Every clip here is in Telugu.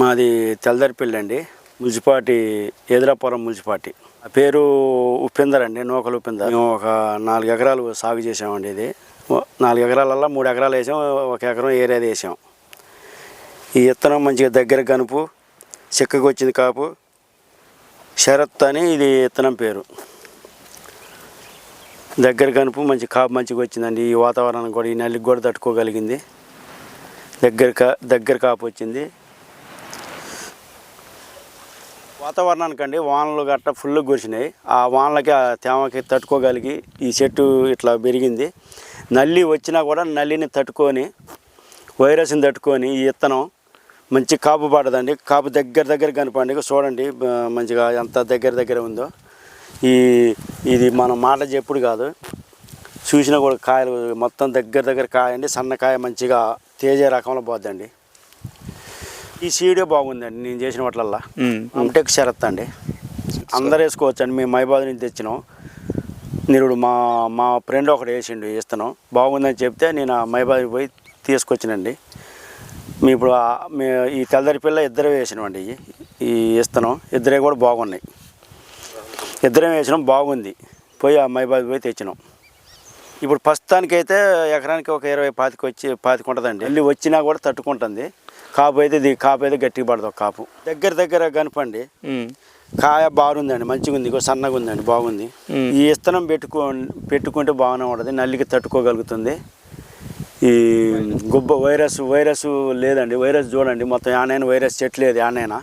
మాది తెల్దరిపల్లి అండి, మున్సిపాలిటీ ఎదురాపురం మున్సిపాలిటీ. పేరు ఉపేందర్ అండి, నూకలు ఉపేందర్. మేము ఒక 4 ఎకరాలు సాగు చేసామండి. ఇది 4 ఎకరాలల్లో 3 ఎకరాలు వేసాం, 1 ఎకరం ఏరియాది వేసాం. ఈ విత్తనం మంచిగా దగ్గర గనుపు, చెక్కకు వచ్చింది కాపు, శరత్ అని ఇది విత్తనం పేరు. దగ్గర కనుపు మంచి కాపు మంచిగా వచ్చిందండి. ఈ వాతావరణం కూడా ఈ నల్లికి కూడా తట్టుకోగలిగింది. దగ్గర కాపు వచ్చింది. వాతావరణానికండి వానలు గట్ట ఫుల్ కురిసినాయి. ఆ వానలకి ఆ తేమకి తట్టుకోగలిగి ఈ చెట్టు ఇట్లా పెరిగింది. నల్లి వచ్చినా కూడా నల్లిని తట్టుకొని, వైరస్ని తట్టుకొని ఈ విత్తనం మంచి కాపు పడదండి. కాపు దగ్గర కనపండి. చూడండి మంచిగా ఎంత దగ్గర ఉందో. ఇది మనం మాట చెప్పుడు కాదు, చూసినా కూడా కాయలు మొత్తం దగ్గర కాయ అండి. సన్నకాయ మంచిగా తేజ రకంలో పోద్దండి. ఈ సీడే బాగుందండి నేను చేసిన వాటిలల్లా. అంటెక్ శరత్ అండి, అందరు వేసుకోవచ్చు అండి. మేము మైబాద్ నుంచి తెచ్చినాం. నిరుడు మా ఫ్రెండ్ ఒకటి వేసిండు, ఇస్తున్నాం బాగుందని చెప్తే నేను మైబాద్ పోయి తీసుకొచ్చినండి. మేము ఇప్పుడు ఈ తెల్లదరిపిల్ల ఇద్దరే వేసినామండి. ఈ ఇస్తున్నాం ఇద్దరే కూడా బాగున్నాయి. ఇద్దరం వేసినాం, బాగుంది. పోయి ఆ మైబాద్ పోయి తెచ్చినాం. ఇప్పుడు ప్రస్తుతానికైతే ఎకరానికి ఒక 20-25 ఉంటుందండి. మళ్ళీ వచ్చినా కూడా తట్టుకుంటుంది. కాపు అయితే గట్టిగా పడదు. ఒక కాపు దగ్గర కనపండి. కాయ బాగుందండి, మంచిగా ఉంది, సన్నగా ఉందండి, బాగుంది. ఈ విత్తనం పెట్టుకుంటే బాగానే ఉంటుంది. నల్లికి తట్టుకోగలుగుతుంది. ఈ గుబ్బ వైరస్ లేదండి. వైరస్ చూడండి మొత్తం ఆనైనా వైరస్ చెట్టు లేదు. ఆనైనా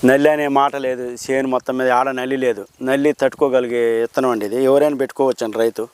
నల్లి అనే మాట లేదు. చేను మొత్తం మీద ఆడ నల్లి లేదు. నల్లి తట్టుకోగలిగే విత్తనం అండి ఇది. ఎవరైనా పెట్టుకోవచ్చు అండి రైతు.